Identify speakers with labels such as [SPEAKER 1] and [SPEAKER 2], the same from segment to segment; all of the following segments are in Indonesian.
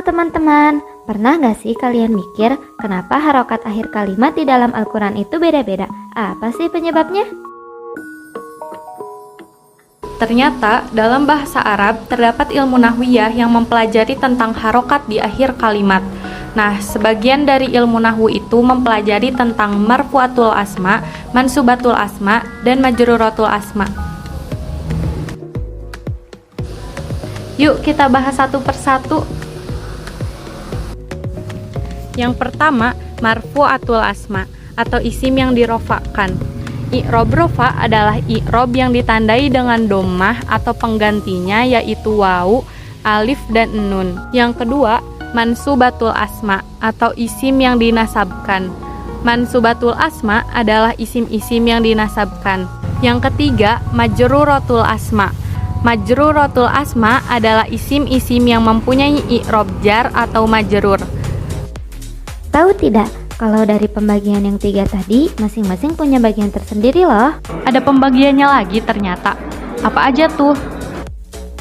[SPEAKER 1] teman-teman, pernah gak sih kalian mikir kenapa harokat akhir kalimat di dalam Al-Quran itu beda-beda? Apa sih penyebabnya?
[SPEAKER 2] Ternyata dalam bahasa Arab terdapat ilmu nahwiyah yang mempelajari tentang harokat di akhir kalimat. Nah, sebagian dari ilmu nahwu itu mempelajari tentang marfu'atul asma, mansubatul asma, dan majruratul asma. Yuk kita bahas satu persatu. Yang pertama, marfu'atul asma atau isim yang dirofakkan. I'rob rofa adalah i'rob yang ditandai dengan dommah atau penggantinya yaitu wawu, alif, dan nun. Yang kedua, mansubatul asma atau isim yang dinasabkan. Mansubatul asma adalah isim-isim yang dinasabkan. Yang ketiga, majruratul asma. Majruratul asma adalah isim-isim yang mempunyai i'rob jar atau majrur.
[SPEAKER 1] Tahu tidak, kalau dari pembagian yang 3 tadi, masing-masing punya bagian tersendiri loh.
[SPEAKER 2] Ada pembagiannya lagi ternyata. Apa aja tuh?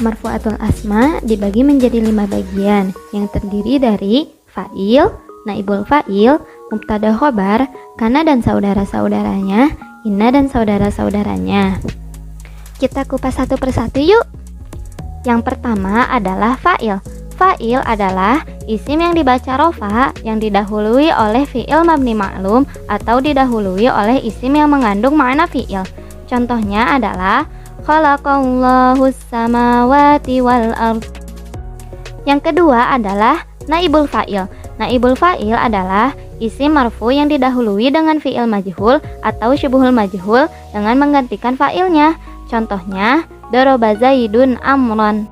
[SPEAKER 1] Marfu'atul asma dibagi menjadi 5 bagian yang terdiri dari fa'il, naibul fa'il, mubtada khobar, kana dan saudara-saudaranya, inna dan saudara-saudaranya. Kita kupas satu persatu yuk. Yang pertama adalah fa'il. Fa'il adalah isim yang dibaca rofa yang didahului oleh fi'il mabni ma'lum atau didahului oleh isim yang mengandung makna fi'il. Contohnya adalah khalaqallahus samawati wal ardh. Yang kedua adalah naibul fa'il. Naibul fa'il adalah isim marfu yang didahului dengan fi'il majhul atau syubuhul majhul dengan menggantikan fa'ilnya. Contohnya doroba zaidun amron.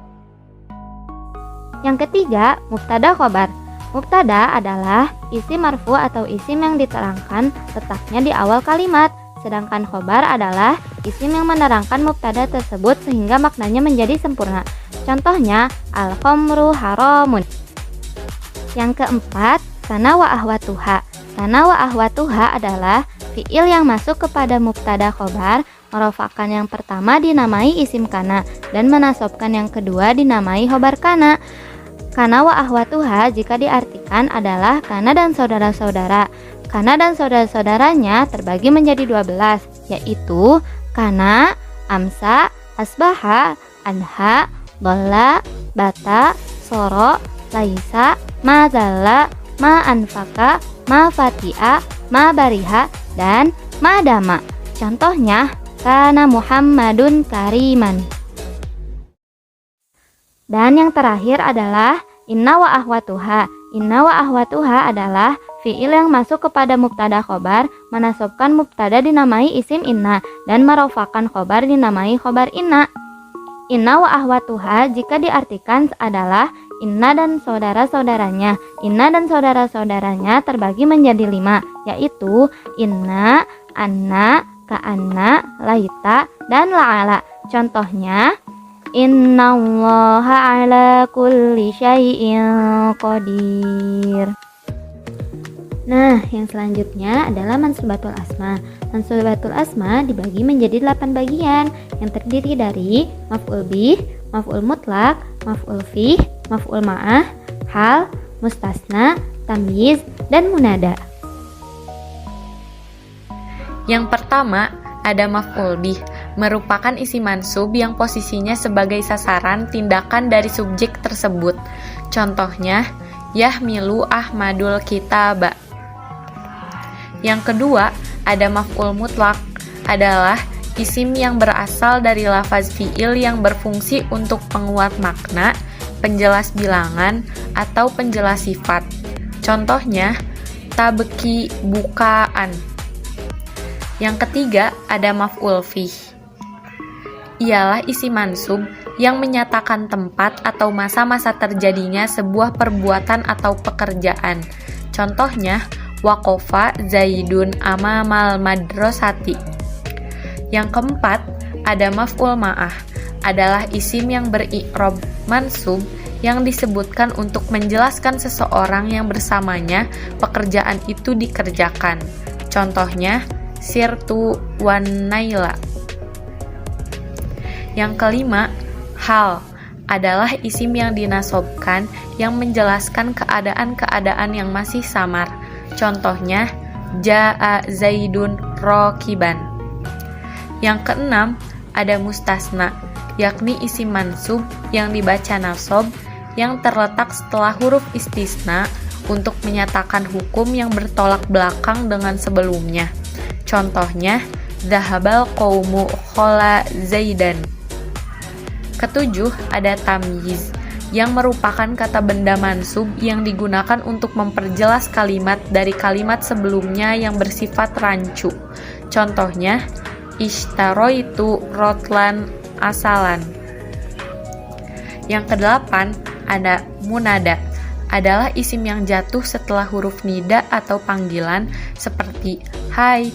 [SPEAKER 1] Yang ketiga, mubtada khobar. Mubtada adalah isim marfu atau isim yang diterangkan letaknya di awal kalimat, sedangkan khobar adalah isim yang menerangkan mubtada tersebut sehingga maknanya menjadi sempurna. Contohnya, al-khamru haramun. Yang keempat, kana wa ahwatuha. Kana wa ahwatuha adalah fi'il yang masuk kepada mubtada khobar, merofakkan yang pertama dinamai isim kana dan menasobkan yang kedua dinamai khobar kana. Kana wa ahwatuha jika diartikan adalah kana dan saudara-saudara. Kana dan saudara-saudaranya terbagi menjadi 12, yaitu kana, amsa, asbaha, anha, dhalla, bata, soro, laisa, ma zalla, ma anfaka, ma fatia, ma bariha, dan ma dama. Contohnya, kana Muhammadun kariman. Dan yang terakhir adalah inna wa ahwatuha. Inna wa ahwatuha adalah fi'il yang masuk kepada mubtada khobar, menasobkan mubtada dinamai isim inna dan merofakan khobar dinamai khobar inna. Inna wa ahwatuha jika diartikan adalah inna dan saudara-saudaranya. Inna dan saudara-saudaranya terbagi menjadi 5, yaitu inna, anna, ka'anna, laita, dan la'ala. Contohnya, innallaha ala kulli syai'in qadir. Nah, yang selanjutnya adalah mansubatul asma. Mansubatul asma dibagi menjadi 8 bagian yang terdiri dari maf'ul bih, maf'ul mutlak, maf'ul fih, maf'ul ma'ah, hal, mustasna, tamyiz, dan munada.
[SPEAKER 2] Yang pertama, ada maf'ul bih, merupakan isi mansub yang posisinya sebagai sasaran tindakan dari subjek tersebut. Contohnya, yahmilu Ahmadul kitaba. Yang kedua, ada maf'ul mutlak, adalah isim yang berasal dari lafaz fi'il yang berfungsi untuk penguat makna, penjelas bilangan, atau penjelas sifat. Contohnya, tabki bukaan. Yang ketiga, ada maf'ul fih. Ialah isi mansub yang menyatakan tempat atau masa-masa terjadinya sebuah perbuatan atau pekerjaan. Contohnya, waqafa Zaidun amamal madrasati. Yang keempat, ada maf'ul ma'ah. Adalah isim yang beri'rob mansub yang disebutkan untuk menjelaskan seseorang yang bersamanya pekerjaan itu dikerjakan. Contohnya, sirtu wan naila. Yang kelima, hal adalah isim yang dinasobkan yang menjelaskan keadaan-keadaan yang masih samar. Contohnya, Ja'a Zaidun Rokiban. Yang keenam, ada mustasna, yakni isim mansub yang dibaca nasob yang terletak setelah huruf istisna untuk menyatakan hukum yang bertolak belakang dengan sebelumnya. Contohnya, Zahabal qaumu khola Zaidan. Ketujuh, ada tamyiz, yang merupakan kata benda mansub yang digunakan untuk memperjelas kalimat dari kalimat sebelumnya yang bersifat rancu. Contohnya, ishtaroitu rotlan asalan. Yang kedelapan, ada munada, adalah isim yang jatuh setelah huruf nida atau panggilan seperti hai,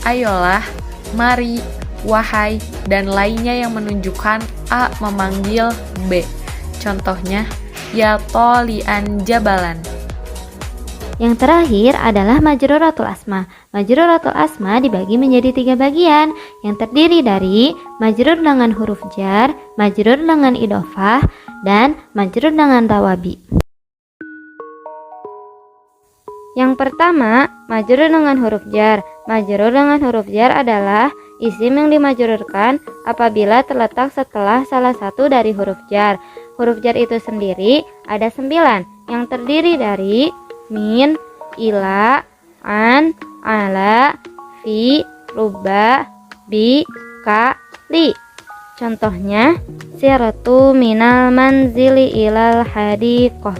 [SPEAKER 2] ayolah, mari, wahai, dan lainnya yang menunjukkan A memanggil B. Contohnya, ya tolian jabalan.
[SPEAKER 1] Yang terakhir adalah majruratul asma. Majruratul asma dibagi menjadi 3 bagian yang terdiri dari majrur dengan huruf jar, majrur dengan idhofah, dan majrur dengan tawabi. Yang pertama, majrur dengan huruf jar. Majrur dengan huruf jar adalah isim yang dimajrurkan apabila terletak setelah salah satu dari huruf jar. Huruf jar itu sendiri ada 9 yang terdiri dari min, ila, an, ala, fi, ruba, bi, ka, li. Contohnya, siratu minal manzili ilal hadiqah.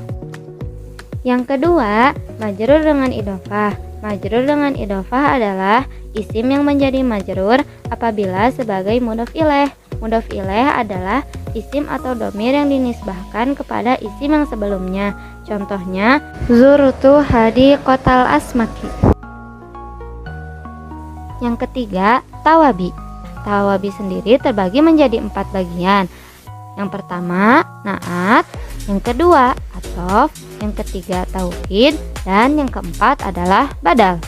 [SPEAKER 1] Yang kedua, majrur dengan idhofah. Majrur dengan idhofah adalah isim yang menjadi majrur apabila sebagai mudhof ilaih. Mudhof ilaih adalah isim atau dhamir yang dinisbahkan kepada isim yang sebelumnya. Contohnya, zurtu hadiqatal asmaki. Yang ketiga, tawabi. Tawabi sendiri terbagi menjadi 4 bagian. Yang pertama, naat. Yang kedua, athof. Yang ketiga, taukid. Dan yang keempat adalah badal.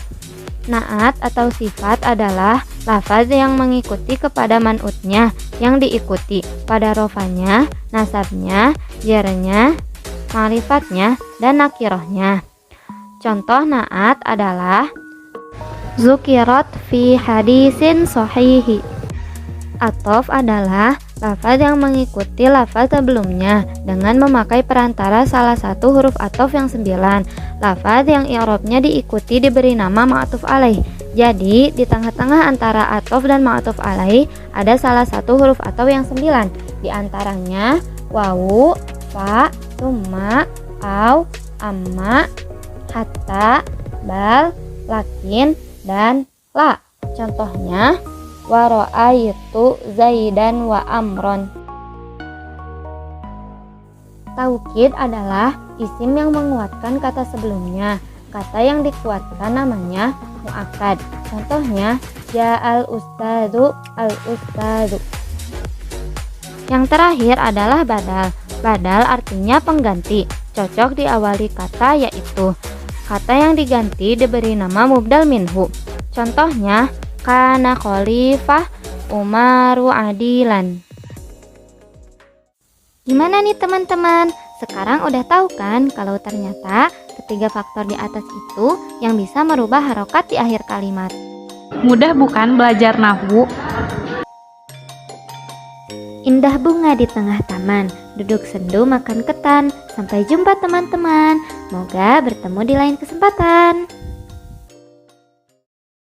[SPEAKER 1] Naat atau sifat adalah lafaz yang mengikuti kepada man'utnya yang diikuti pada rofanya, nasabnya, jarnya, ma'rifatnya, dan nakirohnya. Contoh naat adalah zukirat fi hadisin sahihi. Athof adalah lafaz yang mengikuti lafaz sebelumnya dengan memakai perantara salah satu huruf athof yang 9. Lafaz yang i'rabnya diikuti diberi nama ma'tuf alaih. Jadi, di tengah-tengah antara athof dan ma'tuf alaih ada salah satu huruf athof yang 9. Di antaranya wawu, fa, summa, au, amma, hatta, bal, lakin, dan la. Contohnya, wa ra'aitu Zaidan wa Amron. Taukid adalah isim yang menguatkan kata sebelumnya. Kata yang dikuatkan namanya mu'akkad. Contohnya, ja'al ustadu al-ustadu. Yang terakhir adalah badal. Badal artinya pengganti, cocok diawali kata yaitu kata yang diganti diberi nama mubdal minhu. Contohnya, kana khalifah Umaru adilan. Gimana nih teman-teman? Sekarang udah tahu kan kalau ternyata ketiga faktor di atas itu yang bisa merubah harokat di akhir kalimat.
[SPEAKER 2] Mudah bukan belajar nahwu?
[SPEAKER 1] Indah bunga di tengah taman, duduk sendu makan ketan. Sampai jumpa teman-teman. Semoga bertemu di lain kesempatan.